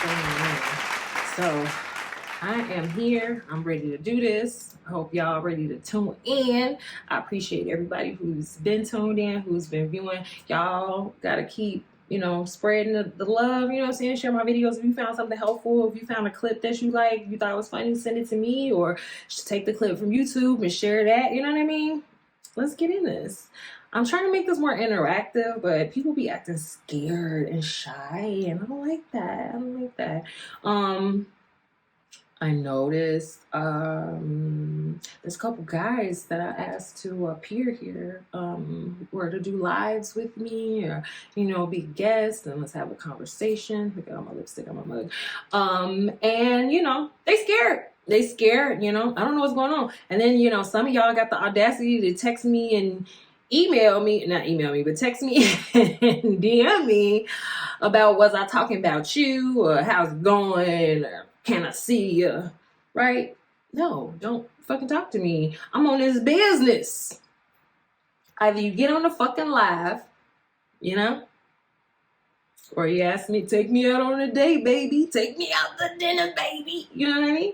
So I am here. I'm ready to do this. I hope y'all ready to tune in. I appreciate everybody who's been tuned in, who's been viewing. Y'all gotta keep, spreading the love, you know what I'm saying? Share my videos. If you found something helpful, if you found a clip that you like, you thought was funny, send it to me, or just take the clip from YouTube and share that. You know what I mean? Let's get in this. I'm trying to make this more interactive, but people be acting scared and shy, and I don't like that. I noticed there's a couple guys that I asked to appear here, or to do lives with me, or be guests, and let's have a conversation. Look at all my lipstick on my mug. And they scared. I don't know what's going on. And then some of y'all got the audacity to text me and text me and DM me about was I talking about you, or how's it going, or can I see you? Right? No, don't fucking talk to me. I'm on this business. Either you get on the fucking live, or you ask me, take me out on a date, baby. Take me out to dinner, baby. You know what I mean?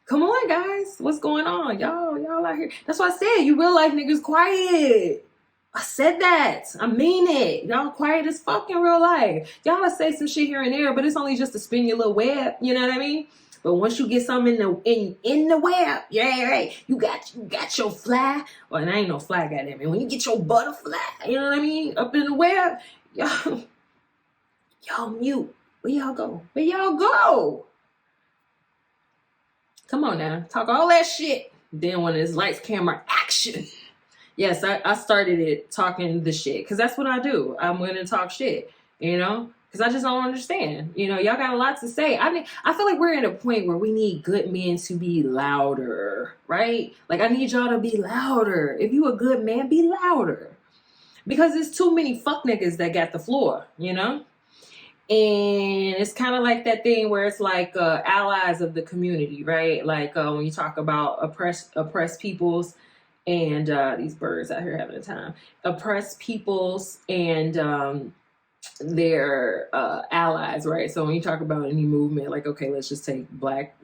Come on, guys. What's going on? Y'all out here. That's why I said you real life niggas quiet. I said that. I mean it. Y'all quiet as fuck in real life. Y'all say some shit here and there, but it's only just to spin your little web. You know what I mean? But once you get something in the web, yeah, right. You got your fly. Well, and I ain't no fly, goddamn it. When you get your butterfly, you know what I mean? Up in the web, y'all mute. Where y'all go? Come on now. Talk all that shit. Then when it's lights, camera, action. Yes, I started it talking the shit. Because that's what I do. I'm going to talk shit. Because I just don't understand. Y'all got a lot to say. I feel like we're at a point where we need good men to be louder. Right? Like, I need y'all to be louder. If you a good man, be louder. Because there's too many fuck niggas that got the floor. And it's kind of like that thing where it's like allies of the community, right? Like when you talk about oppressed peoples and these birds out here having a time. Oppressed peoples and their allies, right? So when you talk about any movement, like, okay, let's just take Black,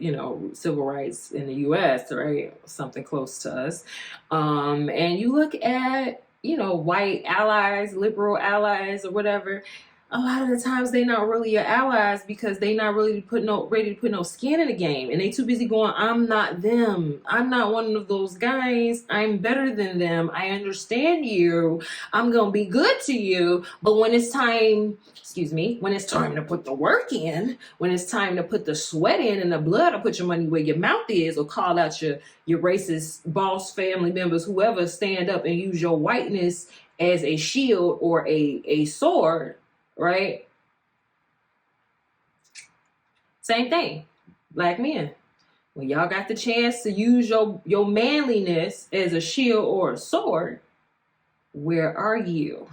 civil rights in the U.S., right? Something close to us. And you look at, white allies, liberal allies or whatever. A lot of the times they not really your allies because they not really ready to put no skin in the game. And they too busy going, I'm not them. I'm not one of those guys. I'm better than them. I understand you. I'm going to be good to you. But when it's time to put the work in, when it's time to put the sweat in and the blood, or put your money where your mouth is, or call out your racist boss, family members, whoever, stand up and use your whiteness as a shield or a sword, right? Same thing. Black men. When y'all got the chance to use your manliness as a shield or a sword, where are you?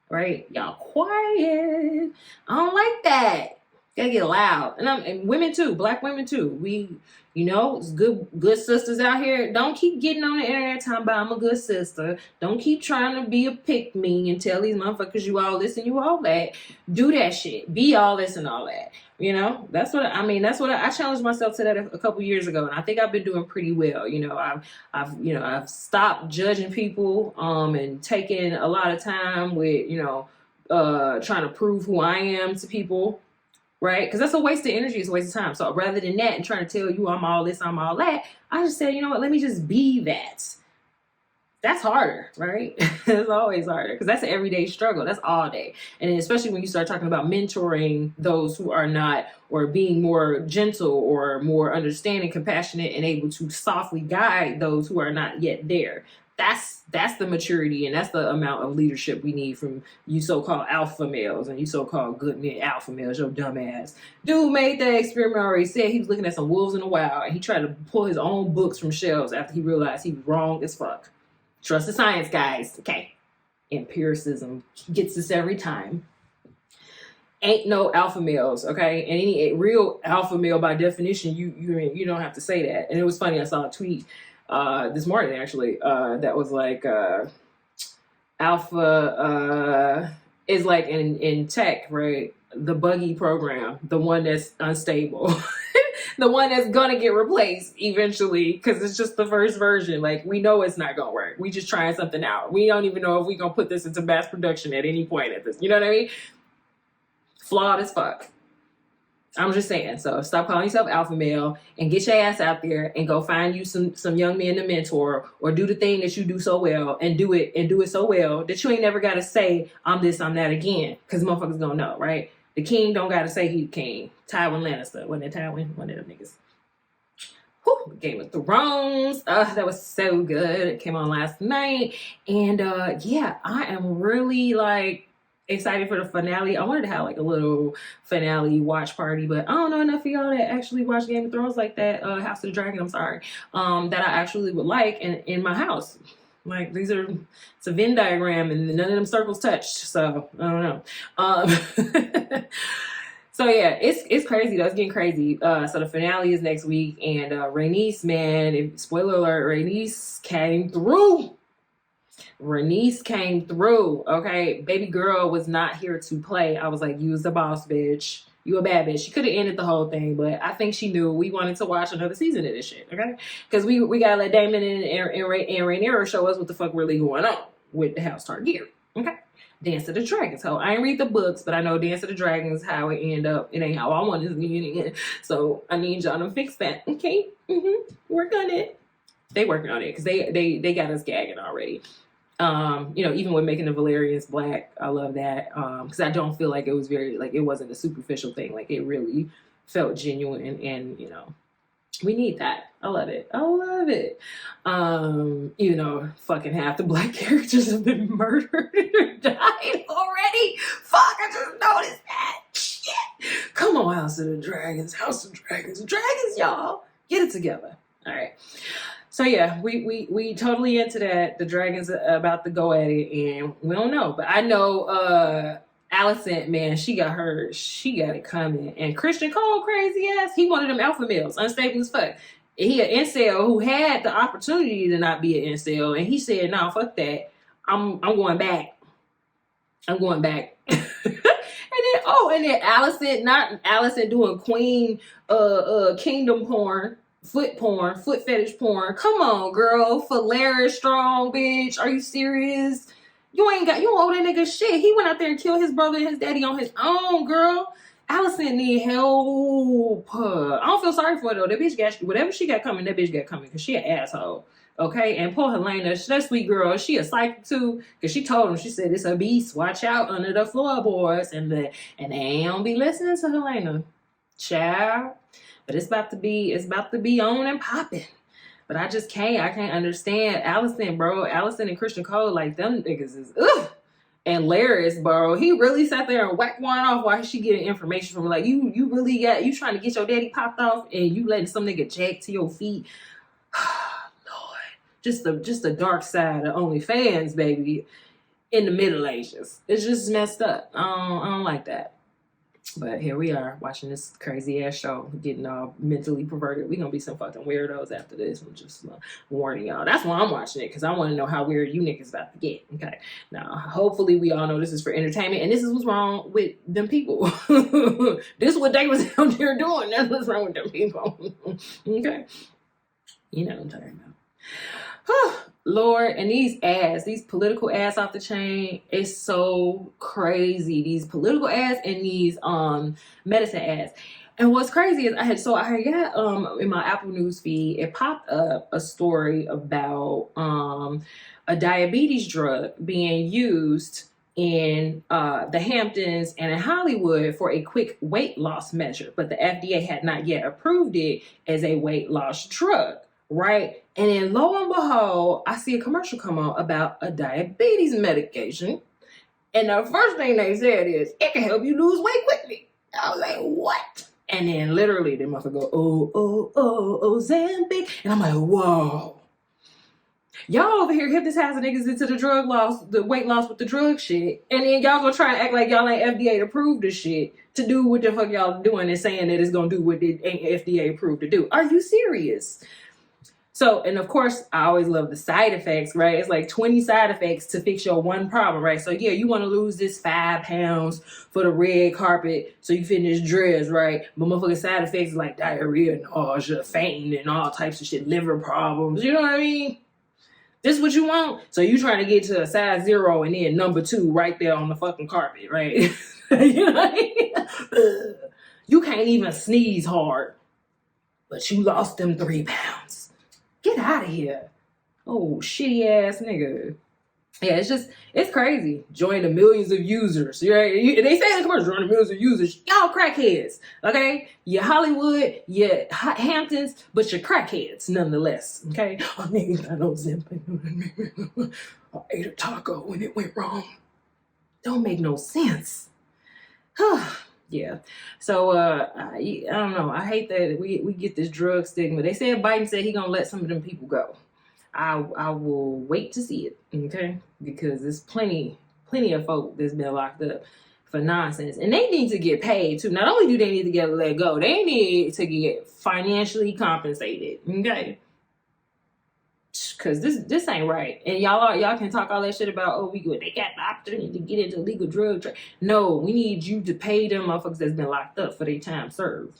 Right? Y'all quiet. I don't like that. Gotta get loud. And women too, Black women too. We, it's good sisters out here. Don't keep getting on the internet talking about I'm a good sister. Don't keep trying to be a pick me and tell these motherfuckers you all this and you all that. Do that shit. Be all this and all that. That's what I challenged myself to that a couple years ago, and I think I've been doing pretty well. I've stopped judging people and taking a lot of time with trying to prove who I am to people. Right? Because that's a waste of energy. It's a waste of time. So rather than that and trying to tell you I'm all this, I'm all that, I just said, let me just be that. That's harder, right? It's always harder because that's an everyday struggle. That's all day. And especially when you start talking about mentoring those who are not, or being more gentle or more understanding, compassionate, and able to softly guide those who are not yet there. That's the maturity and that's the amount of leadership we need from you so-called alpha males and you so-called good men alpha males, your dumb ass. Dude made that experiment, already said he was looking at some wolves in the wild and he tried to pull his own books from shelves after he realized he was wrong as fuck. Trust the science, guys. Okay. Empiricism gets us every time. Ain't no alpha males, okay? And any real alpha male by definition, you don't have to say that. And it was funny, I saw a tweet this morning actually that was like alpha is like in tech, right? the buggy program, the one that's unstable, the one that's gonna get replaced eventually because it's just the first version. Like, we know it's not gonna work. We just trying something out. We don't even know if we gonna put this into mass production at any point at this. You know what I mean? Flawed as fuck. I'm just saying. So stop calling yourself alpha male and get your ass out there and go find you some young men to mentor, or do the thing that you do so well and do it so well that you ain't never got to say, I'm this, I'm that again. Because motherfuckers gonna know, right? The king don't got to say he the king. Tywin Lannister. Wasn't it Tywin? One of them niggas. Whew, Game of Thrones. That was so good. It came on last night. And yeah, I am really like excited for the finale. I wanted to have like a little finale watch party, but I don't know enough of y'all that actually watch Game of Thrones like that. House of the Dragon, I'm sorry. That I actually would like in my house. Like, it's a Venn diagram and none of them circles touched. So I don't know. So yeah, it's crazy though. It's getting crazy. So the finale is next week, and Rhaenys, man, spoiler alert, Rhaenys came through. Okay? Baby girl was not here to play. I was like, you was the boss, bitch. You a bad bitch. She could have ended the whole thing, but I think she knew we wanted to watch another season of this shit, okay? Because we gotta let Daemon and Rhaenyra show us what the fuck really going on with the House Targaryen, okay? Dance of the Dragons. So I ain't read the books, but I know Dance of the Dragons, how it end up. It ain't how I wanted it to end. So I need y'all to fix that, okay? Work on it. They working on it because they got us gagging already. Even with making the Valerians black, I love that. Because I don't feel like it was it wasn't a superficial thing. Like, it really felt genuine, and we need that. I love it. Fucking half the black characters have been murdered or died already. Fuck, I just noticed that. Shit. Come on, House of Dragons, y'all. Get it together. All right. So yeah, we totally into that. The dragons are about to go at it, and we don't know. But I know Alicent, man, she got it coming. And Christian Cole, crazy ass, he one of them alpha males, unstable as fuck. He an incel who had the opportunity to not be an incel, and he said, "No, fuck that. I'm going back. I'm going back." and then Alicent, not Alicent doing queen kingdom porn. Foot fetish porn. Come on, girl. Pfleger strong, bitch. Are you serious? You don't owe that nigga shit. He went out there and killed his brother and his daddy on his own, girl. Alicent need help. I don't feel sorry for her though. That bitch got whatever she got coming. That bitch got coming because she an asshole. Okay, and poor Helena, that sweet girl, she a psychic too, because she told him, she said, it's a beast. Watch out under the floorboards, and they ain't gonna be listening to Helena, child. But it's about to be on and popping. But I can't understand Alicent, bro. Alicent and Christian Cole, like, them niggas is, ugh. And Laris, bro, he really sat there and whacked one off while she getting information from, like, you trying to get your daddy popped off and you letting some nigga jack to your feet. Lord. Just the dark side of OnlyFans, baby, in the Middle Ages. It's just messed up. I don't like that. But here we are watching this crazy ass show, getting all mentally perverted. We gonna be some fucking weirdos after this. I'm just warning y'all. That's why I'm watching it, because I want to know how weird you niggas about to get. Okay. Now, hopefully we all know this is for entertainment, and this is what's wrong with them people. This is what they was out there doing. That's what's wrong with them people. Okay. You know what I'm talking about. Lord, and these political ads off the chain, it's so crazy. These political ads and these medicine ads. And what's crazy is I got in my Apple News feed, it popped up a story about a diabetes drug being used in the Hamptons and in Hollywood for a quick weight loss measure, but the FDA had not yet approved it as a weight loss drug. Right? And then lo and behold, I see a commercial come on about a diabetes medication. And the first thing they said is, it can help you lose weight quickly. I was like, what? And then literally they must go, oh, Ozempic. And I'm like, whoa. Y'all over here hypnotizing niggas into the weight loss with the drug shit. And then y'all gonna try and act like y'all ain't FDA approved this shit to do what the fuck y'all doing and saying that it's gonna do what it ain't FDA approved to do. Are you serious? So, and of course, I always love the side effects, right? It's like 20 side effects to fix your one problem, right? So, yeah, you want to lose this 5 pounds for the red carpet so you fit in this dress, right? But motherfucking side effects like diarrhea, nausea, fainting, and all types of shit, liver problems. You know what I mean? This is what you want? So you trying to get to a size 0 and then number 2 right there on the fucking carpet, right? You know what I mean? You can't even sneeze hard, but you lost them 3 pounds. Get out of here. Oh, shitty ass nigga. Yeah, it's crazy. Join the millions of users. Right? They say in the commercial, join the millions of users. Y'all crackheads, okay? You're Hollywood, you're Hamptons, but you're crackheads nonetheless, okay? Oh, nigga, I don't zip. I ate a taco and it went wrong. Don't make no sense. Yeah. So I don't know. I hate that we get this drug stigma. They said Biden said he gonna let some of them people go. I will wait to see it, okay? Because there's plenty of folk that's been locked up for nonsense. And they need to get paid too. Not only do they need to get let go, they need to get financially compensated, okay? Because this ain't right. And y'all can talk all that shit about, they got the opportunity to get into illegal drug trade. No, we need you to pay them motherfuckers that's been locked up for their time served.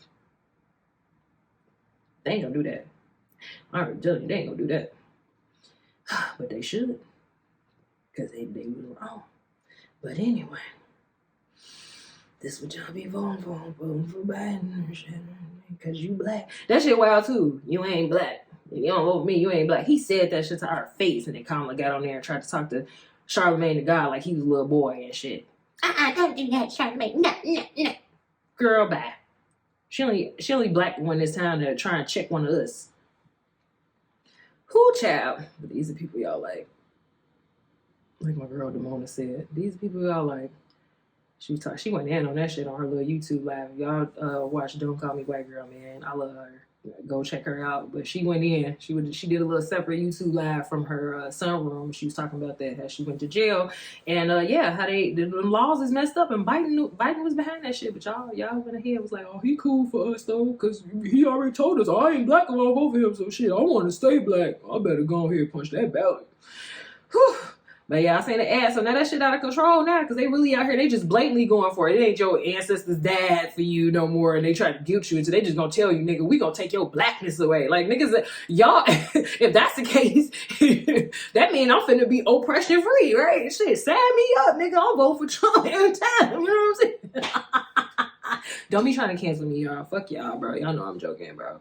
They ain't gonna do that. I already tell you, they ain't gonna do that. But they should. Because they was wrong. But anyway, this what y'all be voting for Biden. Because you black. That shit wild too. You ain't black. If you don't vote for me, you ain't black. He said that shit to our face, and then Kamala got on there and tried to talk to Charlamagne the God like he was a little boy and shit. Don't do that, Charlamagne. No. Girl, bye. She only black one this time to try and check one of us. Who child? But these are people y'all like. Like my girl Demona said, these are people y'all like. She went in on that shit on her little YouTube live. Y'all watch Don't Call Me White Girl, man. I love her. Go check her out. But she went in. She did a little separate YouTube live from her sunroom. She was talking about that, how she went to jail, and how the laws is messed up, and Biden was behind that shit. But y'all went ahead and was like, oh, he cool for us though, cause he already told us I ain't black, I won't vote for him. So shit, I want to stay black. I better go ahead and punch that ballot. Whew. But yeah, I seen the ad, so now that shit out of control now, because they really out here, they just blatantly going for it. It ain't your ancestors' dad for you no more, and they try to guilt you into, they just gonna tell you, nigga, we gonna take your blackness away. Like, niggas, y'all, if that's the case, that mean I'm finna be oppression free, right? Shit, sign me up, nigga, I'll vote for Trump every time, you know what I'm saying? Don't be trying to cancel me, y'all. Fuck y'all, bro. Y'all know I'm joking, bro.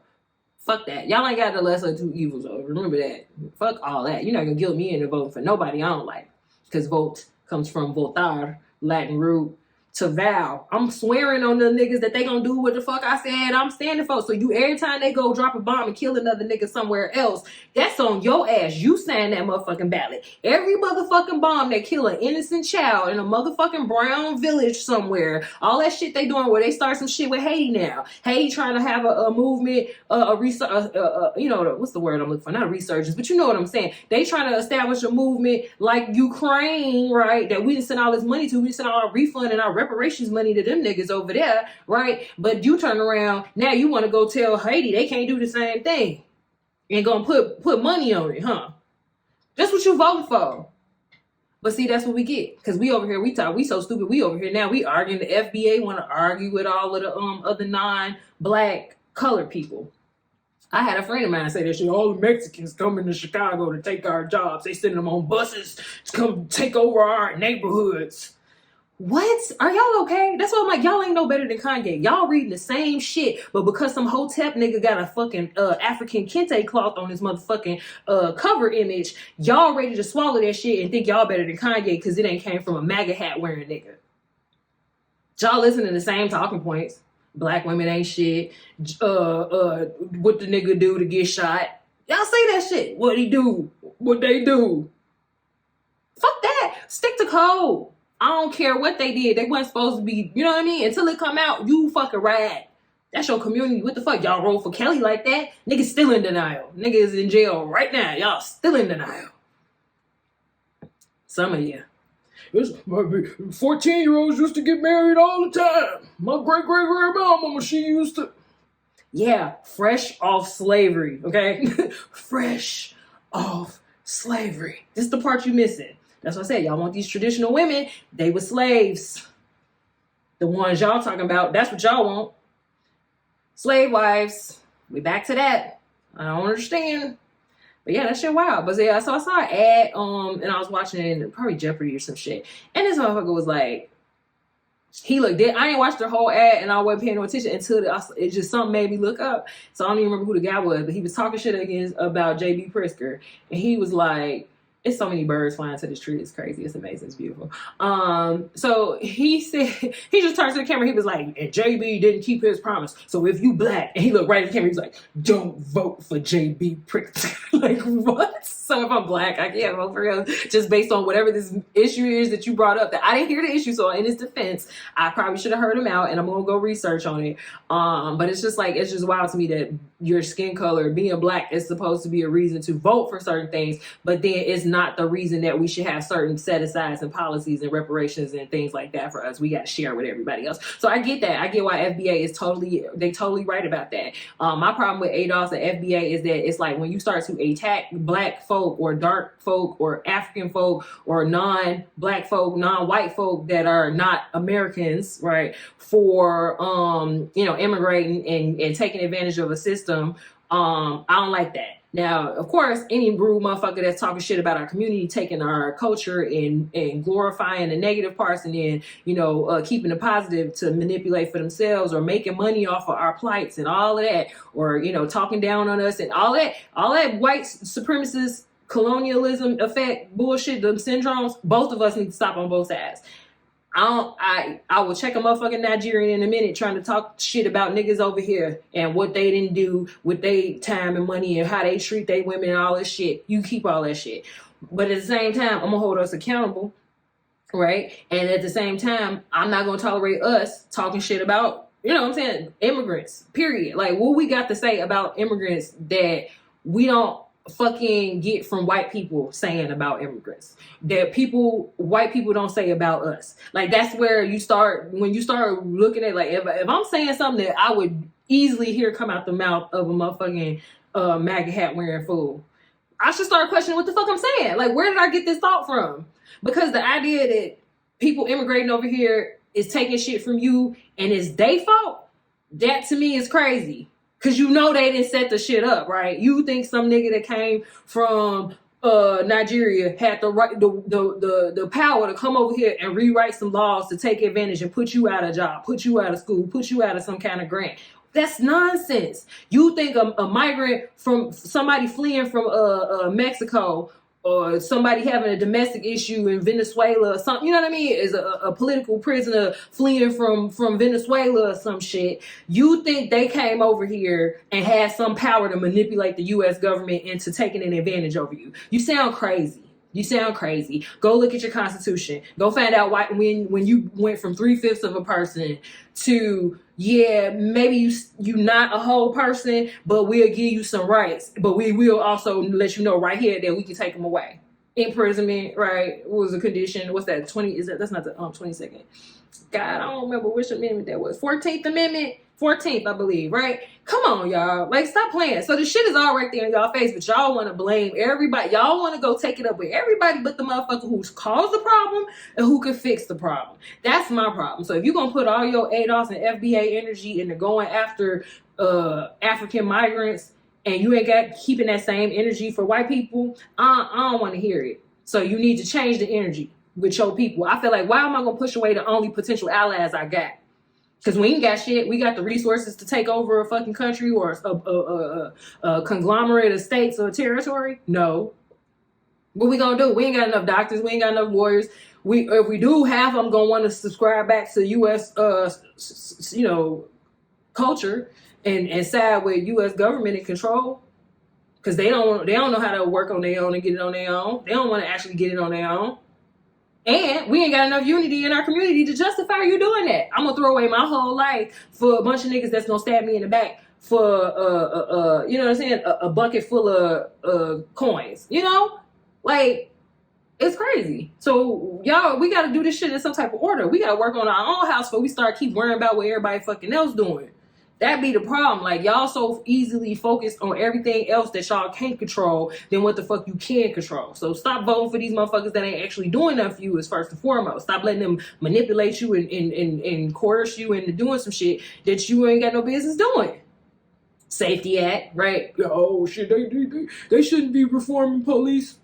Fuck that. Y'all ain't got the lesser of two evils, though. Remember that. Fuck all that. You're not gonna guilt me into voting for nobody I don't like. Because vote comes from votar, Latin root, to vow. I'm swearing on the niggas that they gonna do what the fuck I said I'm standing for. So every time they go drop a bomb and kill another nigga somewhere else, that's on your ass. You sign that motherfucking ballot. Every motherfucking bomb that kill an innocent child in a motherfucking brown village somewhere, all that shit they doing where they start some shit with Haiti now. Haiti trying to have a movement, what's the word I'm looking for? Not a resurgence, but you know what I'm saying. They trying to establish a movement like Ukraine, right? That we didn't send all this money to. We sent all our refund and our reparations money to them niggas over there, right? But you turn around, now you want to go tell Haiti they can't do the same thing and gonna put money on it, huh? That's what you voting for. But see, that's what we get. Because we over here, we so stupid. We over here now, we arguing. The FBA want to argue with all of the other non-black colored people. I had a friend of mine say that shit, all the Mexicans coming to Chicago to take our jobs. They send them on buses to come take over our neighborhoods. What? Are y'all okay? That's what I'm like, y'all ain't no better than Kanye. Y'all reading the same shit, but because some Hotep nigga got a fucking African kente cloth on his motherfucking cover image, y'all ready to swallow that shit and think y'all better than Kanye because it ain't came from a MAGA hat wearing nigga. Y'all listening to the same talking points. Black women ain't shit. What the nigga do to get shot? Y'all say that shit. What he do? What they do? Fuck that. Stick to code. I don't care what they did. They wasn't supposed to be, you know what I mean? Until it come out, you fucking ride. That's your community. What the fuck? Y'all roll for Kelly like that? Niggas still in denial. Niggas in jail right now. Y'all still in denial. Some of you. 14-year-olds used to get married all the time. My great-great-grandmama, she used to. Yeah, fresh off slavery, okay? Fresh off slavery. This is the part you missing. That's what I said. Y'all want these traditional women, they were slaves. The ones y'all talking about, that's what y'all want. Slave wives. We back to that. I don't understand. But yeah, that shit wild. But yeah, so I saw an ad, and I was watching it, probably Jeopardy or some shit. And this motherfucker was like, he looked dead. I didn't watch the whole ad, and I wasn't paying no attention until it just something made me look up. So I don't even remember who the guy was, but he was talking shit about J.B. Pritzker, and he was like, "It's so many birds flying to this tree. It's crazy. It's amazing. It's beautiful." So he said, he just turned to the camera. He was like, "And JB didn't keep his promise. So if you black," and he looked right at the camera. He was like, "Don't vote for JB Pritzker." Like, what? So if I'm black, I can't vote for him just based on whatever this issue is that you brought up. That I didn't hear the issue, so in his defense, I probably should have heard him out, and I'm gonna go research on it. But it's just wild to me that your skin color, being black, is supposed to be a reason to vote for certain things, but then it's not the reason that we should have certain set-asides and policies and reparations and things like that for us. We got to share with everybody else. So I get that. I get why FBA is totally right about that. My problem with ADOS and FBA is that it's like when you start to attack black folk or dark folk or African folk or non-black folk, non-white folk that are not Americans, right, for immigrating and taking advantage of a system, I don't like that. Now, of course, any rude motherfucker that's talking shit about our community, taking our culture and glorifying the negative parts and then, keeping the positive to manipulate for themselves or making money off of our plights and all of that, or, talking down on us and all that white supremacist colonialism effect bullshit, them syndromes, both of us need to stop on both sides. I will check a motherfucking Nigerian in a minute trying to talk shit about niggas over here and what they didn't do with their time and money and how they treat their women and all this shit. You keep all that shit. But at the same time, I'm going to hold us accountable, right? And at the same time, I'm not going to tolerate us talking shit about, immigrants, period. Like, what we got to say about immigrants that we don't fucking get from white people saying about immigrants that white people don't say about us. Like, that's where when you start looking at, like, if I'm saying something that I would easily hear come out the mouth of a motherfucking MAGA hat wearing fool, I should start questioning what the fuck I'm saying. Like, where did I get this thought from? Because the idea that people immigrating over here is taking shit from you and it's their fault, that to me is crazy. Because they didn't set the shit up, right? You think some nigga that came from Nigeria had the power to come over here and rewrite some laws to take advantage and put you out of job, put you out of school, put you out of some kind of grant. That's nonsense. You think a migrant from somebody fleeing from Mexico or somebody having a domestic issue in Venezuela or something, you know what I mean, is a political prisoner fleeing from Venezuela or some shit. You think they came over here and had some power to manipulate the U.S. government into taking an advantage over you. You sound crazy. Go look at your constitution. Go find out why when you went from 3/5 of a person to, yeah, maybe you not a whole person, but we'll give you some rights. But we will also let you know right here that we can take them away. Imprisonment, right? What was the condition? What's that? 20? That's not the 22nd. God, I don't remember which amendment that was. 14th Amendment. 14th, I believe, right? Come on, y'all. Like, stop playing. So the shit is all right there in y'all face, but y'all want to blame everybody. Y'all want to go take it up with everybody but the motherfucker who's caused the problem and who can fix the problem. That's my problem. So if you're going to put all your ADOS and FBA energy into going after African migrants and you ain't got keeping that same energy for white people, I don't want to hear it. So you need to change the energy with your people. I feel like, why am I going to push away the only potential allies I got? Because we ain't got shit. We got the resources to take over a fucking country or a conglomerate of states or territory? No. What we gonna do? We ain't got enough doctors. We ain't got enough lawyers. If we do, half of them gonna want to subscribe back to U.S. Culture and side with U.S. government and control. Because they don't know how to work on their own and get it on their own. They don't want to actually get it on their own. And we ain't got enough unity in our community to justify you doing that. I'm gonna throw away my whole life for a bunch of niggas that's gonna stab me in the back for you know what I'm saying, a bucket full of coins. Like, it's crazy. So y'all, we gotta do this shit in some type of order. We gotta work on our own house before we keep worrying about what everybody fucking else doing. That be the problem. Like, y'all so easily focused on everything else that y'all can't control than what the fuck you can control. So stop voting for these motherfuckers that ain't actually doing nothing for you is first and foremost. Stop letting them manipulate you and coerce you into doing some shit that you ain't got no business doing. Safety Act, right? Oh shit, they shouldn't be reforming police.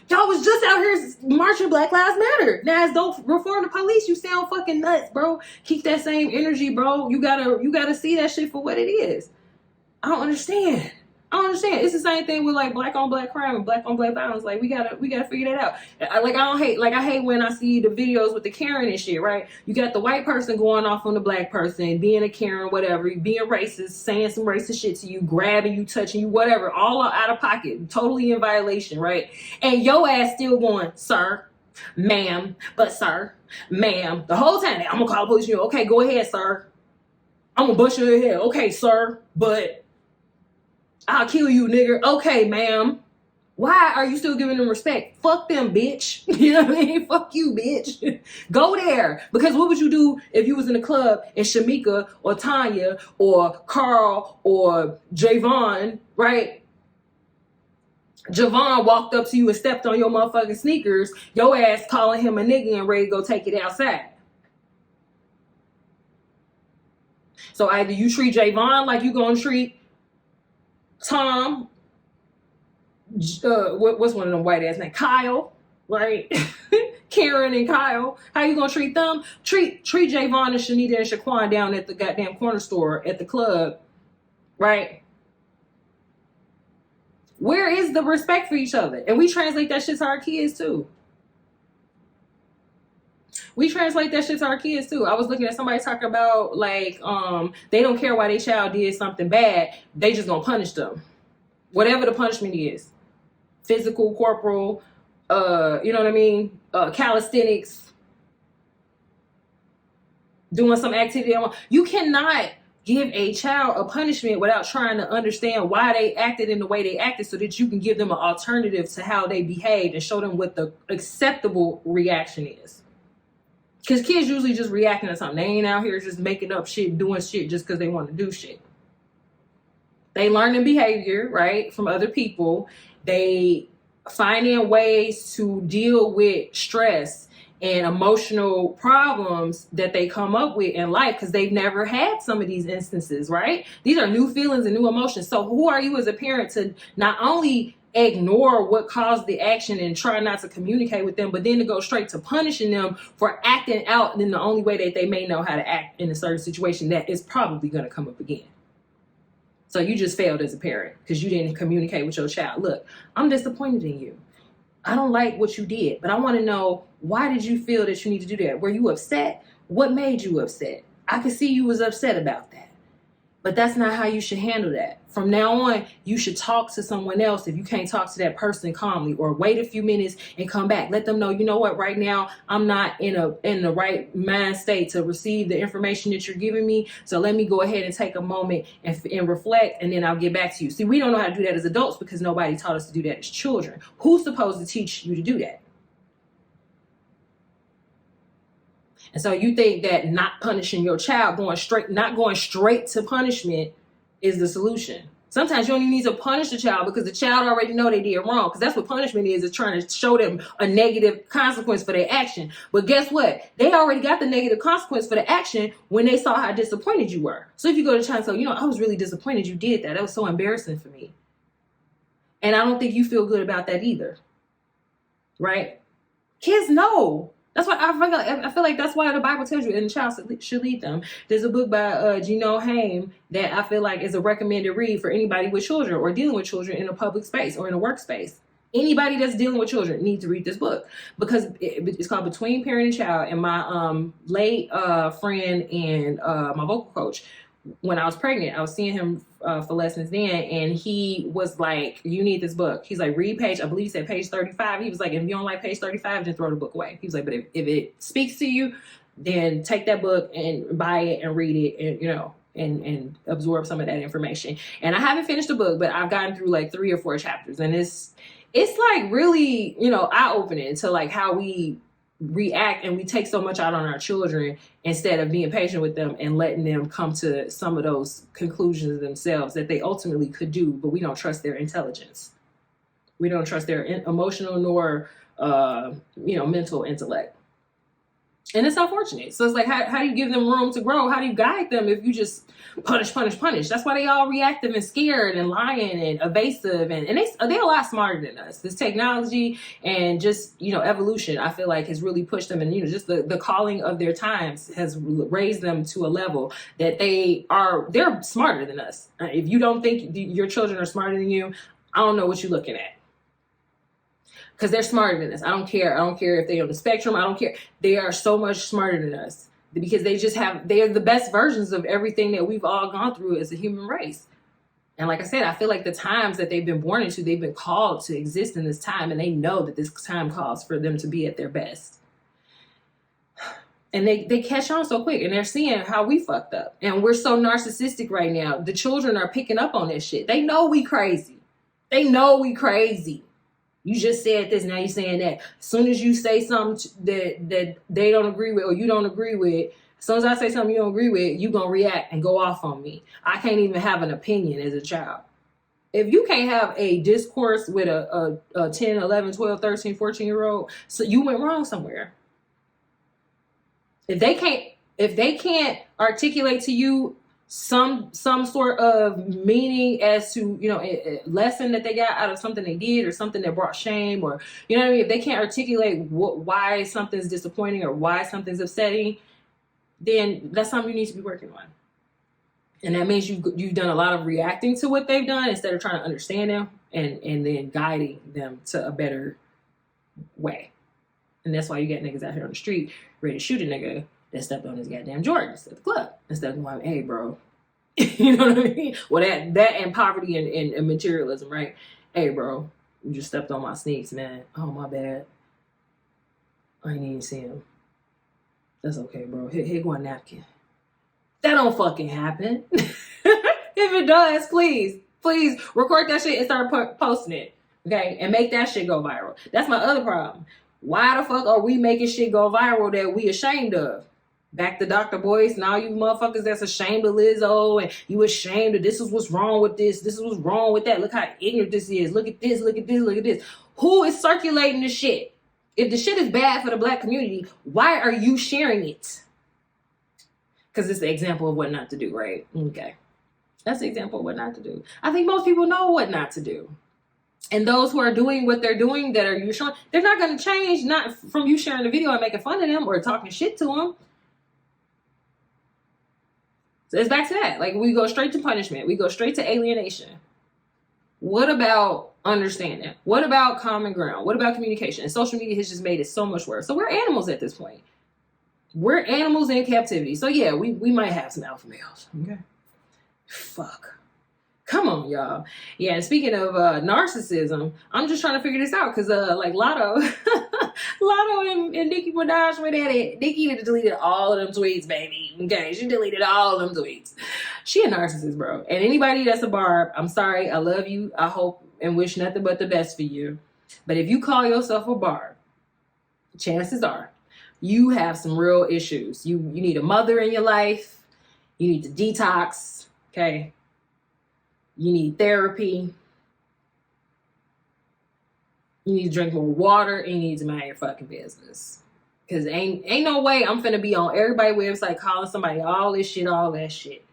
Y'all was just out here marching Black Lives Matter. Now, don't reform the police. You sound fucking nuts, bro. Keep that same energy, bro. You gotta see that shit for what it is. I don't understand. It's the same thing with like black on black crime and black on black violence. Like we gotta figure that out. I hate when I see the videos with the Karen and shit, right? You got the white person going off on the black person, being a Karen, whatever, being racist, saying some racist shit to you, grabbing you, touching you, whatever, all out of pocket, totally in violation, right? And your ass still going, sir, ma'am, but sir, ma'am, the whole time. I'm gonna call the police. You okay? Go ahead, sir. I'm gonna bust your head. Okay, sir, but I'll kill you, nigger. Okay, ma'am. Why are you still giving them respect? Fuck them, bitch. You know what I mean? Fuck you, bitch. Go there. Because what would you do if you was in a club and Shamika or Tanya or Carl or Javon, right? Javon walked up to you and stepped on your motherfucking sneakers, your ass calling him a nigga and ready to go take it outside. So either you treat Javon like you gonna treat Tom, what's one of them white ass names? Kyle, right? Karen and Kyle. How you gonna treat them? Treat Javon and Shanita and Shaquan down at the goddamn corner store at the club, right? Where is the respect for each other? And we translate that shit to our kids too. I was looking at somebody talking about like they don't care why their child did something bad, they just gonna punish them. Whatever the punishment is. Physical, corporal, you know what I mean? Calisthenics, doing some activity. You cannot give a child a punishment without trying to understand why they acted in the way they acted so that you can give them an alternative to how they behaved and show them what the acceptable reaction is. Because kids usually just reacting to something. They ain't out here just making up shit, doing shit just because they want to do shit. They learning behavior, right, from other people. They finding ways to deal with stress and emotional problems that they come up with in life because they've never had some of these instances, right? These are new feelings and new emotions. So who are you as a parent to not only ignore what caused the action and try not to communicate with them, but then to go straight to punishing them for acting out in the only way that they may know how to act in a certain situation that is probably going to come up again. So you just failed as a parent because you didn't communicate with your child. Look, I'm disappointed in you. I don't like what you did, but I want to know, why did you feel that you need to do that? Were you upset? What made you upset? I could see you was upset about that. But that's not how you should handle that. From now on, you should talk to someone else if you can't talk to that person calmly, or wait a few minutes and come back. Let them know, you know what, right now, I'm not in the right mind state to receive the information that you're giving me. So let me go ahead and take a moment and reflect, and then I'll get back to you. See, we don't know how to do that as adults because nobody taught us to do that as children. Who's supposed to teach you to do that? And so you think that not punishing your child, not going straight to punishment is the solution. Sometimes you don't even need to punish the child because the child already know they did wrong. Because that's what punishment is trying to show them a negative consequence for their action. But guess what? They already got the negative consequence for the action when they saw how disappointed you were. So if you go to the child and say, I was really disappointed you did that. That was so embarrassing for me. And I don't think you feel good about that either. Right? Kids know. That's why I feel like that's why the Bible tells you, and the child should lead them. There's a book by Gino Haim that I feel like is a recommended read for anybody with children or dealing with children in a public space or in a workspace. Anybody that's dealing with children needs to read this book because it's called Between Parent and Child. And my late friend and my vocal coach, when I was pregnant, I was seeing him for lessons then, and he was like, you need this book. He's like, read page, I believe he said page 35. He was like, if you don't like page 35, then throw the book away. He was like, but if it speaks to you, then take that book and buy it and read it and and absorb some of that information. And I haven't finished the book, but I've gotten through like 3 or 4 chapters, and it's like really, eye-opening to like how we react and we take so much out on our children instead of being patient with them and letting them come to some of those conclusions themselves that they ultimately could do, but we don't trust their intelligence. We don't trust their emotional nor mental intellect. And it's unfortunate. So it's like, how do you give them room to grow? How do you guide them if you just punish? That's why they all reactive and scared and lying and evasive. And they're a lot smarter than us. This technology and just, evolution, I feel like has really pushed them. And, just the calling of their times has raised them to a level that they're smarter than us. If you don't think your children are smarter than you, I don't know what you're looking at. Because they're smarter than us. I don't care. I don't care if they're on the spectrum. I don't care. They are so much smarter than us because they are the best versions of everything that we've all gone through as a human race. And like I said, I feel like the times that they've been born into, they've been called to exist in this time, and they know that this time calls for them to be at their best. And they catch on so quick, and they're seeing how we fucked up. And we're so narcissistic right now. The children are picking up on this shit. They know we crazy. You just said this, now you're saying that. As soon as you say something that they don't agree with or you don't agree with, as soon as I say something you don't agree with, you're going to react and go off on me. I can't even have an opinion as a child. If you can't have a discourse with a 10, 11, 12, 13, 14-year-old, so you went wrong somewhere. If they can't articulate to you some sort of meaning as to, a lesson that they got out of something they did or something that brought shame, or, if they can't articulate why something's disappointing or why something's upsetting, then that's something you need to be working on. And that means you've done a lot of reacting to what they've done instead of trying to understand them and then guiding them to a better way. And that's why you get niggas out here on the street ready to shoot a nigga that stepped on his goddamn Jordans at the club instead of going, hey, bro. You know what I mean? Well, that and poverty and materialism, right? Hey, bro, you just stepped on my sneaks, man. Oh, my bad. I ain't even see him. That's okay, bro. Here go a napkin. That don't fucking happen. If it does, please record that shit and start posting it, okay? And make that shit go viral. That's my other problem. Why the fuck are we making shit go viral that we ashamed of? Back to Dr. Boyce and all you motherfuckers that's ashamed of Lizzo and you ashamed of this is what's wrong with this is what's wrong with that. Look how ignorant this is. Look at this, look at this, look at this. Who is circulating the shit? If the shit is bad for the black community, why are you sharing it? Because it's the example of what not to do, right? Okay. That's the example of what not to do. I think most people know what not to do. And those who are doing what they're doing that are you showing, they're not going to change not from you sharing the video and making fun of them or talking shit to them. So it's back to that. Like, we go straight to punishment. We go straight to alienation. What about understanding? What about common ground? What about communication? And social media has just made it so much worse. So we're animals at this point. We're animals in captivity. So yeah, we might have some alpha males. Okay. Fuck. Come on, y'all. Yeah, and speaking of narcissism, I'm just trying to figure this out because like Latto and Nicki Minaj went at it. Nicki deleted all of them tweets, baby. Okay, she deleted all of them tweets. She a narcissist, bro. And anybody that's a barb, I'm sorry. I love you. I hope and wish nothing but the best for you. But if you call yourself a barb, chances are you have some real issues. You need a mother in your life. You need to detox. Okay. You need therapy. You need to drink more water, and you need to mind your fucking business. Cause ain't no way I'm finna be on everybody's website calling somebody all this shit, all that shit.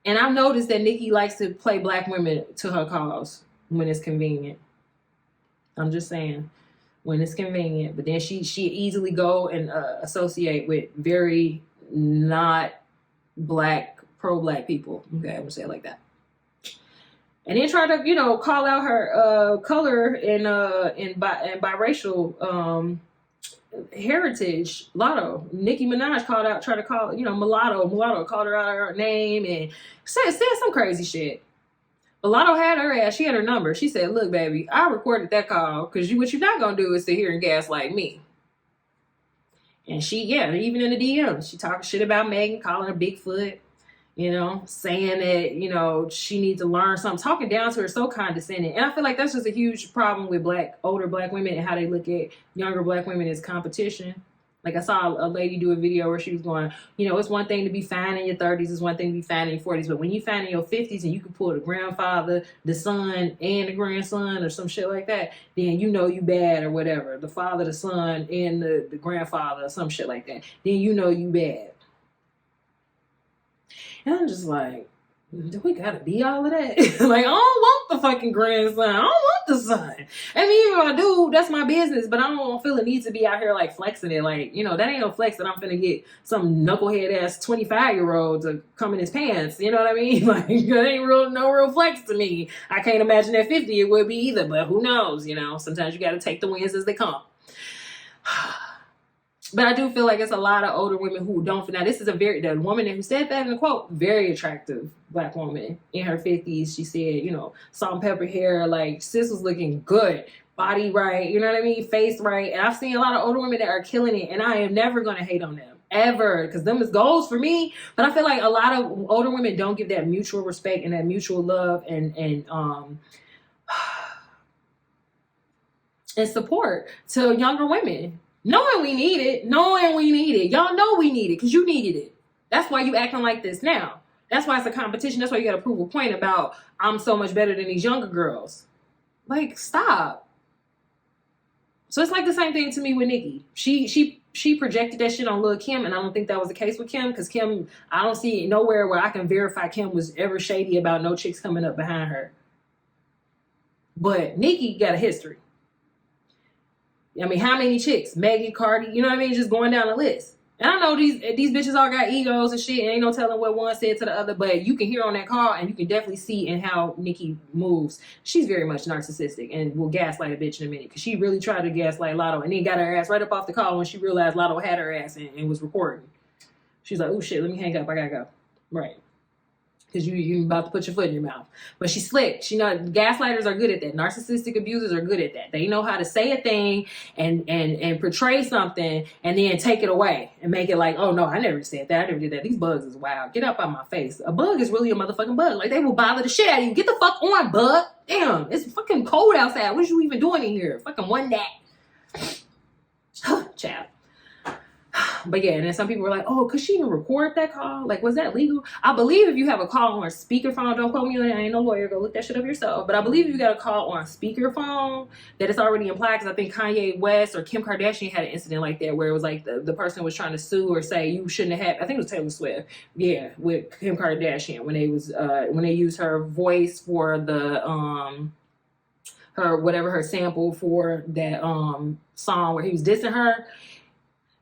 And I've noticed that Nicki likes to play black women to her cause when it's convenient. I'm just saying, when it's convenient. But then she easily go and associate with very not black, pro-black people. Okay, I'm gonna say it like that. And then try to, call out her color and biracial heritage. Latto, Nicki Minaj tried to call, mulatto. Mulatto called her out of her name and said some crazy shit. But Latto had her ass. She had her number. She said, "Look, baby, I recorded that call because what you're not gonna do is sit here and gaslight me." And she, even in the DM, she talking shit about Megan, calling her Bigfoot. you know, saying that, you know, she needs to learn something, talking down to her, so condescending. And I feel like that's just a huge problem with older black women and how they look at younger black women as competition. Like I saw a lady do a video where she was going, you know, it's one thing to be fine in your 30s, it's one thing to be fine in your 40s, but when you fine in your 50s and you can pull the grandfather, the son, and the grandson or some shit like that, then you know you bad or whatever. The father, the son, and the grandfather or some shit like that. Then you know you bad. And I'm just like, do we gotta be all of that? Like, I don't want the fucking grandson. I don't want the son. I mean, even if I do, that's my business, but I don't feel the need to be out here like flexing it. Like, you know, that ain't no flex that I'm finna get some knucklehead ass 25-year-old to come in his pants. You know what I mean? Like, that ain't no real flex to me. I can't imagine at 50 it would be either, but who knows? You know, sometimes you gotta take the wins as they come. But I do feel like it's a lot of older women who don't. Now, this is the woman who said that in the quote, very attractive black woman in her 50s. She said, you know, salt and pepper hair, like sis was looking good, body right, you know what I mean, face right. And I've seen a lot of older women that are killing it, and I am never going to hate on them. Ever, because them is goals for me. But I feel like a lot of older women don't give that mutual respect and that mutual love and support to younger women. Knowing we need it. Y'all know we need it because you needed it. That's why you acting like this now. That's why it's a competition. That's why you got to prove a point about I'm so much better than these younger girls. Like, stop. So it's like the same thing to me with Nicki. She projected that shit on Lil' Kim, and I don't think that was the case with Kim because Kim, I don't see nowhere where I can verify Kim was ever shady about no chicks coming up behind her. But Nicki got a history. I mean, how many chicks? Maggie, Cardi, you know what I mean? Just going down the list. And I know these bitches all got egos and shit, and ain't no telling what one said to the other, but you can hear on that call, and you can definitely see in how Nicki moves. She's very much narcissistic and will gaslight a bitch in a minute, because she really tried to gaslight Latto, and then got her ass right up off the call when she realized Latto had her ass and was recording. She's like, oh shit, let me hang up, I gotta go. Right. Because you about to put your foot in your mouth. But she's slick. Gaslighters are good at that. Narcissistic abusers are good at that. They know how to say a thing and portray something and then take it away and make it like, oh no, I never said that. I never did that. These bugs is wild. Get up out my face. A bug is really a motherfucking bug. Like, they will bother the shit out of you. Get the fuck on, bug. Damn, it's fucking cold outside. What are you even doing in here? Fucking one that. Child. But yeah, and then some people were like, oh, could she even record that call? Like, was that legal? I believe if you have a call on speakerphone, don't quote me on it, I ain't no lawyer, go look that shit up yourself. But I believe if you got a call on speakerphone, that it's already implied, because I think Kanye West or Kim Kardashian had an incident like that where it was like the person was trying to sue or say you shouldn't have, I think it was Taylor Swift, yeah, with Kim Kardashian when they used her voice for the her sample for that song where he was dissing her.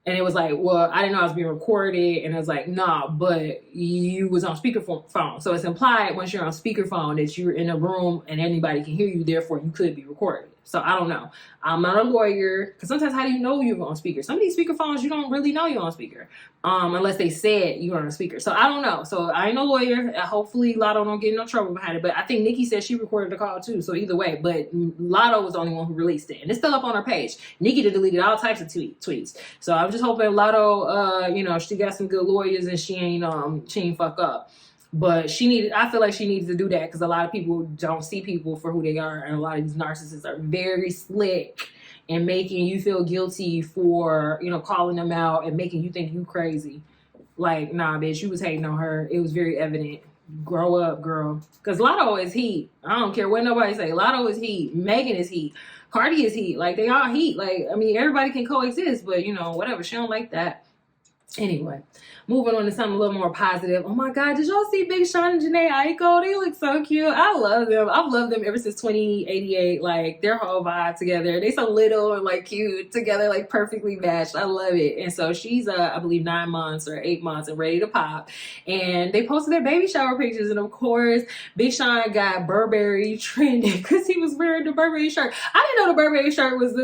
And it was like, well, I didn't know I was being recorded. And I was like, nah, but you was on speakerphone. So it's implied once you're on speakerphone that you're in a room and anybody can hear you. Therefore, you could be recorded. So I don't know. I'm not a lawyer. Because sometimes how do you know you're on speaker? Some of these speakerphones, you don't really know you're on speaker. Unless they said you're on a speaker. So I don't know. So I ain't no lawyer. Hopefully Latto don't get in no trouble behind it. But I think Nicki said she recorded the call too. So either way. But Latto was the only one who released it. And it's still up on her page. Nicki deleted all types of tweets. So I'm just hoping Latto, she got some good lawyers and she ain't fuck up. But I feel like she needs to do that, because a lot of people don't see people for who they are. And a lot of these narcissists are very slick and making you feel guilty for, calling them out and making you think you crazy. Like, nah, bitch, you was hating on her. It was very evident. Grow up, girl. Because Latto is heat. I don't care what nobody say. Latto is heat. Megan is heat. Cardi is heat. Like, they all heat. Like, I mean, everybody can coexist, but, whatever. She don't like that. Anyway, moving on to something a little more positive. Oh my God, did y'all see Big Sean and Jhené Aiko? They look so cute. I love them. I've loved them ever since 2088. Like, their whole vibe together. They so little and like cute together, like perfectly matched. I love it. And so she's, I believe 9 months or 8 months and ready to pop. And they posted their baby shower pictures. And of course, Big Sean got Burberry trending because he was wearing the Burberry shirt. I didn't know the Burberry shirt was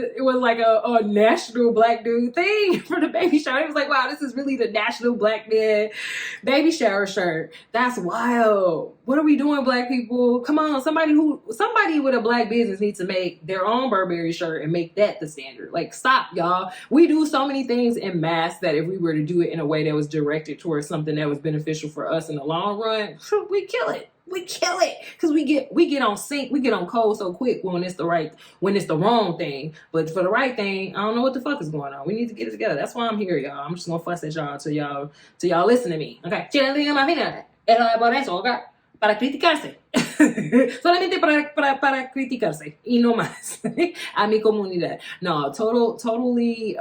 like a national black dude thing for the baby shower. It was like, wow, this is really the national black man baby shower shirt. That's wild. What are we doing, black people? Come on, somebody with a black business needs to make their own Burberry shirt and make that the standard. Like, stop, y'all. We do so many things in mass that if we were to do it in a way that was directed towards something that was beneficial for us in the long run, we kill it. We kill it because we get on sync, we get on code so quick when it's the wrong thing. But for the right thing, I don't know what the fuck is going on. We need to get it together. That's why I'm here, y'all. I'm just gonna fuss at y'all till y'all listen to me. Okay. Chilindrinas, era por eso, okay? Para criticarse. Solamente para criticarse y no más. A mi comunidad. No, totally.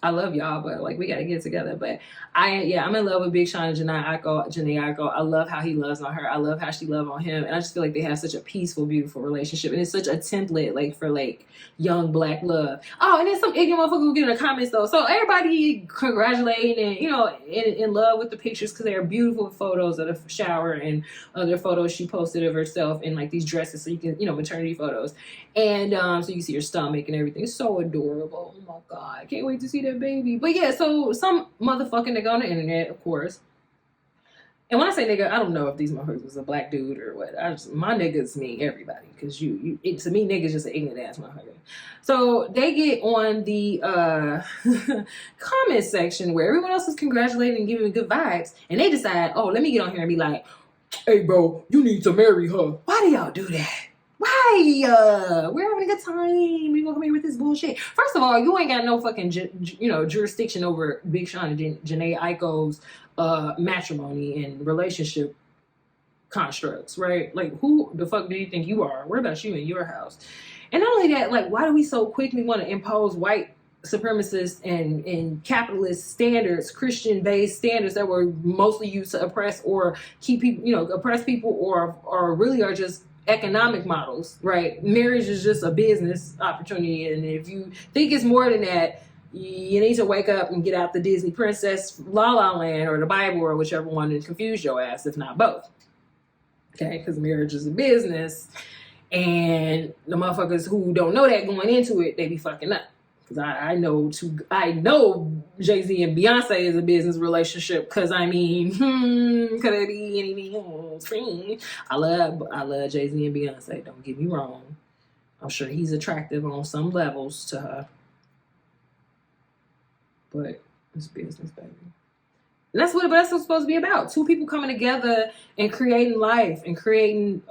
I love y'all, but like we gotta get together. But I'm in love with Big Sean and Janae Aiko. I love how he loves on her. I love how she loves on him. And I just feel like they have such a peaceful, beautiful relationship. And it's such a template like for like young black love. Oh, and then some ignorant motherfucker will get in the comments though. So everybody congratulating and, you know, in love with the pictures because they are beautiful photos of the shower and other photos she posted of herself in like these dresses. So you can, you know, maternity photos. And so you can see her stomach and everything. It's so adorable. Oh my God. I can't wait to see that baby. But yeah, so some motherfucking nigga on the internet, of course. And when I say nigga, I don't know if these motherfuckers was a black dude or what. My niggas mean everybody. Because to me, niggas just an ignorant ass motherfucker. So they get on the comment section where everyone else is congratulating and giving good vibes. And they decide, oh, let me get on here and be like, hey, bro, you need to marry her. Why do y'all do that? Why? We're having a good time. We gonna come here with this bullshit. First of all, you ain't got no fucking jurisdiction over Big Sean and Janae Aiko's matrimony and relationship constructs, right? Like, who the fuck do you think you are? What about you in your house? And not only that, like, why do we so quickly want to impose white supremacist and capitalist standards, Christian-based standards that were mostly used to oppress or keep people, oppress people, or really are just economic models, right? Marriage is just a business opportunity, and if you think it's more than that, you need to wake up and get out the Disney Princess La La Land or the Bible or whichever one and confuse your ass, if not both. Okay, because marriage is a business, and the motherfuckers who don't know that going into it, they be fucking up. Because I know Jay-Z and Beyonce is a business relationship. Because I mean, could it be anything? I love Jay-Z and Beyonce. Don't get me wrong. I'm sure he's attractive on some levels to her. But it's business, baby. And that's what it's supposed to be about. Two people coming together and creating life and creating,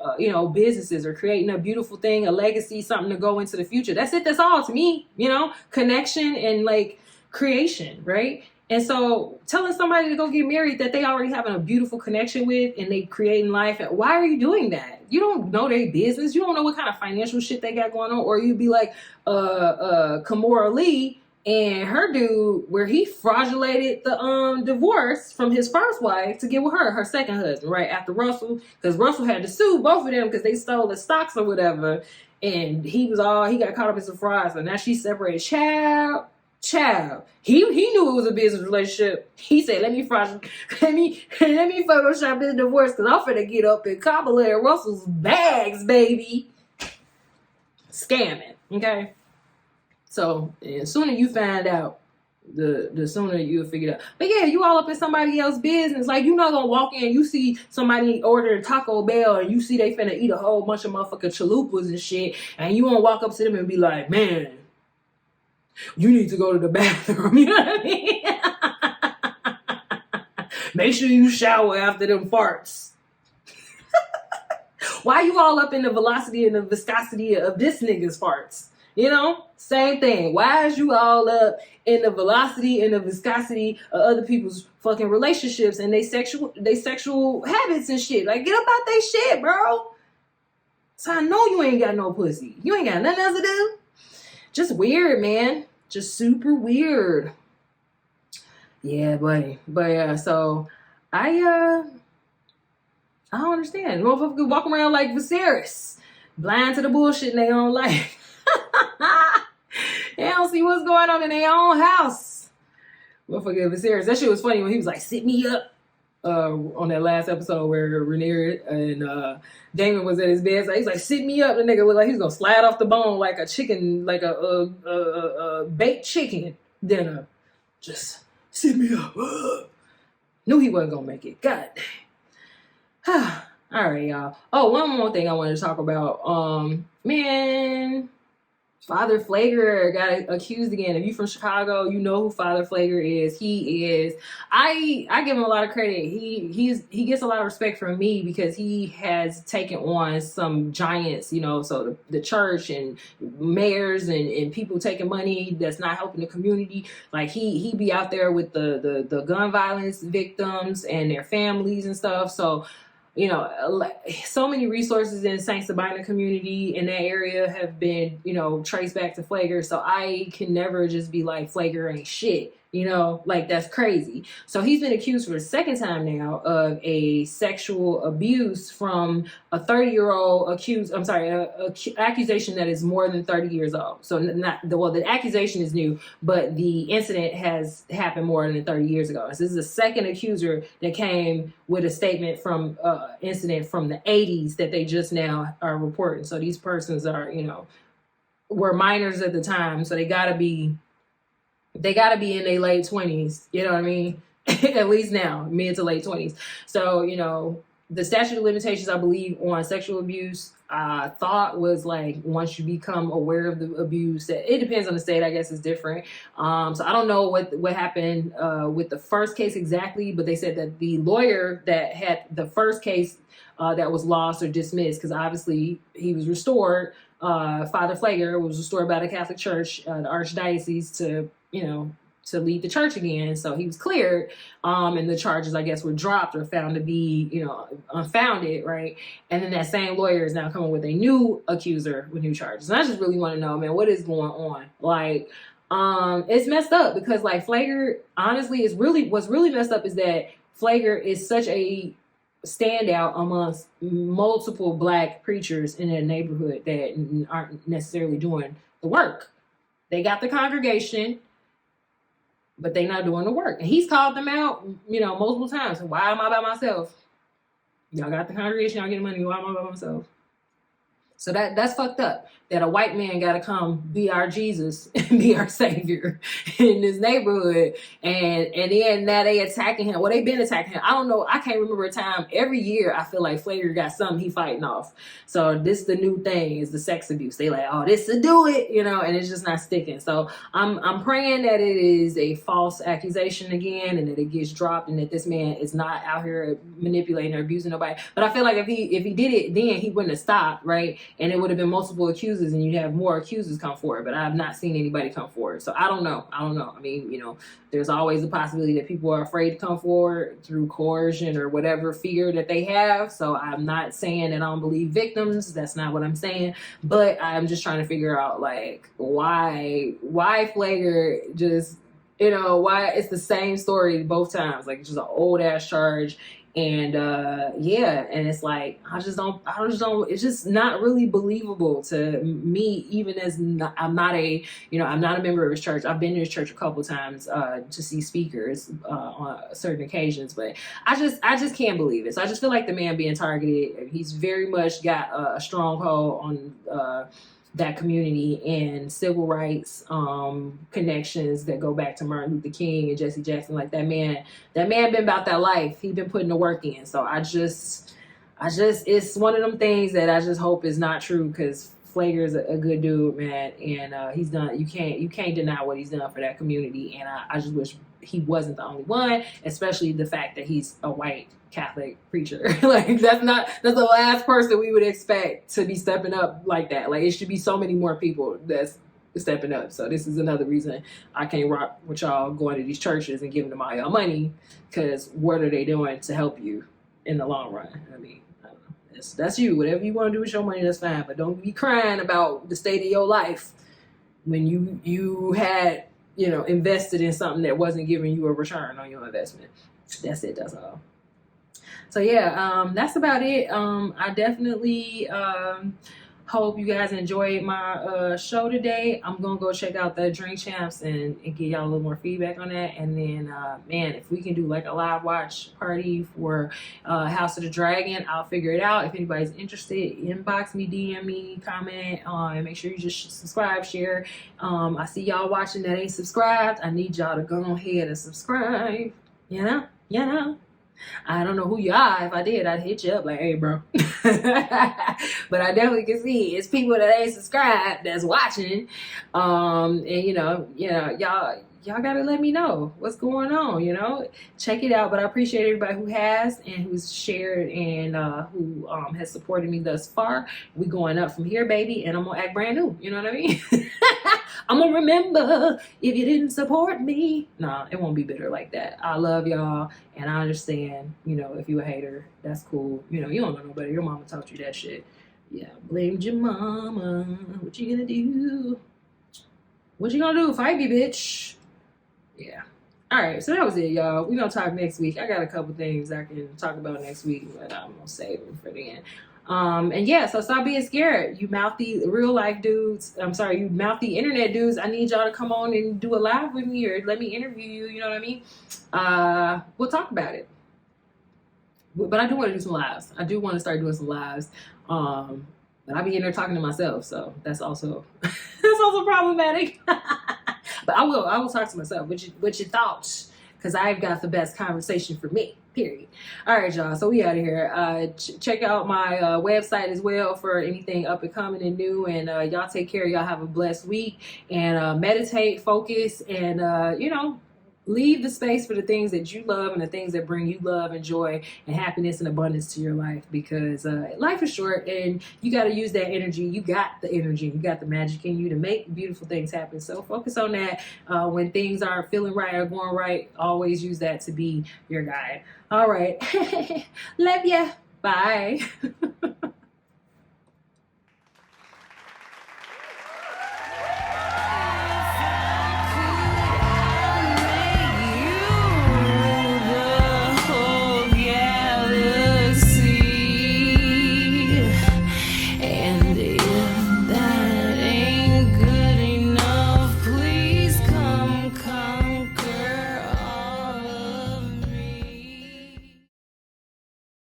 businesses or creating a beautiful thing, a legacy, something to go into the future. That's it. That's all to me, connection and like creation, right? And so telling somebody to go get married that they already having a beautiful connection with and they creating life, why are you doing that? You don't know their business. You don't know what kind of financial shit they got going on. Or you'd be like Kimora Lee and her dude, where he fraudulated the divorce from his first wife to get with her second husband, right after Russell, because Russell had to sue both of them because they stole the stocks or whatever, and he got caught up in some fraud. So now she's separated. Child. He knew it was a business relationship. He said, let me Photoshop this divorce because I'm finna get up in Kamala and Russell's bags, baby. Scamming, okay? So the sooner you find out, the sooner you'll figure it out. But yeah, you all up in somebody else's business. Like, you're not gonna walk in, you see somebody order Taco Bell and you see they finna eat a whole bunch of motherfucking chalupas and shit, and you won't walk up to them and be like, man, you need to go to the bathroom. You know what I mean? Make sure you shower after them farts. Why you all up in the velocity and the viscosity of this nigga's farts? Same thing. Why is you all up in the velocity and the viscosity of other people's fucking relationships and they sexual habits and shit? Like, get about they shit, bro. So I know you ain't got no pussy. You ain't got nothing else to do. Just weird, man. Just super weird. Yeah, buddy. But yeah, so I don't understand. Motherfuckers walk around like Viserys, blind to the bullshit in their own life. They don't see what's going on in their own house. Motherfucker Viserys. That shit was funny when he was like, sit me up. On that last episode where Rhaenyra and Damon was at his bed, so he's like, sit me up. The nigga looked like he's gonna slide off the bone like a chicken, like a baked chicken dinner. Just Sit me up. Knew he wasn't gonna make it. God damn. All right, y'all. Oh, one more thing I wanted to talk about. Man, Father Pfleger got accused again. If you from Chicago, you know who Father Pfleger is. He is. I give him a lot of credit. He gets a lot of respect from me because he has taken on some giants, you know, so the church and mayors and people taking money that's not helping the community. Like he be out there with the gun violence victims and their families and stuff. So, you know, so many resources in St. Sabina community in that area have been, you know, traced back to Pfleger. So I can never just be like, Pfleger ain't shit, you know, like that's crazy. So he's been accused for the second time now of a sexual abuse from a 30-year-old accusation that is more than 30 years old. So the accusation is new, but the incident has happened more than 30 years ago. So this is the second accuser that came with a statement from incident from the 80s that they just now are reporting. So these persons are, you know, were minors at the time, so they gotta be in their late 20s, you know what I mean? At least now, mid to late 20s. So, you know, the statute of limitations, I believe, on sexual abuse, I thought was like once you become aware of the abuse, that it depends on the state, I guess it's different. So I don't know what happened with the first case exactly, but they said that the lawyer that had the first case that was lost or dismissed, because obviously he was restored, Father Pfleger was restored by the Catholic Church, the Archdiocese, to, you know, to lead the church again. So he was cleared, and the charges, I guess, were dropped or found to be, you know, unfounded, right? And then that same lawyer is now coming with a new accuser with new charges. And I just really want to know, man, what is going on? Like, it's messed up because, like, Pfleger, honestly, what's really messed up is that Pfleger is such a standout amongst multiple Black preachers in their neighborhood that aren't necessarily doing the work. They got the congregation, but they not doing the work. And he's called them out, you know, multiple times. Why am I by myself? Y'all got the congregation, y'all getting money. Why am I by myself? So that's fucked up. That a white man got to come be our Jesus and be our savior in this neighborhood, and then now they attacking him. Well, they've been attacking him. I don't know. I can't remember a time. Every year, I feel like Pfleger got something he fighting off. So this is the new thing, is the sex abuse. They like, oh, this to do it, you know, and it's just not sticking. So I'm praying that it is a false accusation again, and that it gets dropped, and that this man is not out here manipulating or abusing nobody. But I feel like if he did it, then he wouldn't have stopped, right? And it would have been multiple accusers, and you'd have more accusers come forward. But I have not seen anybody come forward. So I don't know. I mean, you know, there's always a possibility that people are afraid to come forward through coercion or whatever fear that they have. So I'm not saying that I don't believe victims. That's not what I'm saying. But I'm just trying to figure out, like, why Pfleger just, you know, why it's the same story both times. Like, it's just an old ass charge. And yeah, and it's like, I just don't, it's just not really believable to me, even as I'm not a member of his church. I've been to his church a couple times to see speakers on certain occasions, but I just can't believe it. So I just feel like the man being targeted, he's very much got a stronghold on that community and civil rights connections that go back to Martin Luther King and Jesse Jackson. Like, that man been about that life. He been putting the work in. So I just it's one of them things that I just hope is not true, because Pfleger is a good dude, man, and he's done. You can't deny what he's done for that community, and I just wish he wasn't the only one, especially the fact that he's a white Catholic preacher. Like, that's the last person we would expect to be stepping up like that. Like, it should be so many more people that's stepping up. So this is another reason I can't rock with y'all going to these churches and giving them all your money, because what are they doing to help you in the long run? I mean, I don't know. That's you. Whatever you want to do with your money, that's fine. But don't be crying about the state of your life when you had, you know, invested in something that wasn't giving you a return on your investment. That's it. That's all. So yeah, that's about it. I definitely Hope you guys enjoyed my show today. I'm gonna go check out the Drink Champs and give y'all a little more feedback on that. And then, man, if we can do like a live watch party for House of the Dragon, I'll figure it out. If anybody's interested, inbox me, DM me, comment, and make sure you just subscribe, share. I see y'all watching that ain't subscribed. I need y'all to go ahead and subscribe. You know. I don't know who you are. If I did, I'd hit you up like, hey, bro. But I definitely can see it's people that ain't subscribed that's watching. And y'all gotta let me know what's going on. Check it out. But I appreciate everybody who has and who's shared and who has supported me thus far. We going up from here, baby, and I'm gonna act brand new. You know what I mean? I'm gonna remember if you didn't support me. Nah, it won't be bitter like that. I love y'all, and I understand. If you a hater, that's cool. You don't know no better. Your mama taught you that shit. Yeah, blamed your mama. What you gonna do? What you gonna do? Fight me, bitch. Yeah. All right, so that was it, y'all. We're gonna talk next week. I got a couple things I can talk about next week, but I'm gonna save them for the end. And yeah, so stop being scared. You mouthy real life dudes. I'm sorry, you mouthy internet dudes. I need y'all to come on and do a live with me or let me interview you. You know what I mean? We'll talk about it. But I do want to do some lives. I do want to start doing some lives. But I be in there talking to myself, so that's also problematic. But I will talk to myself. What your thoughts? Because I've got the best conversation for me. Period. All right, y'all. So we out of here. Check out my website as well for anything up and coming and new. And y'all take care. Y'all have a blessed week. And meditate, focus, and leave the space for the things that you love and the things that bring you love and joy and happiness and abundance to your life, because life is short and you got to use that energy. You got the energy, you got the magic in you to make beautiful things happen. So focus on that. When things aren't feeling right or going right, always use that to be your guide. All right. Love ya. Bye.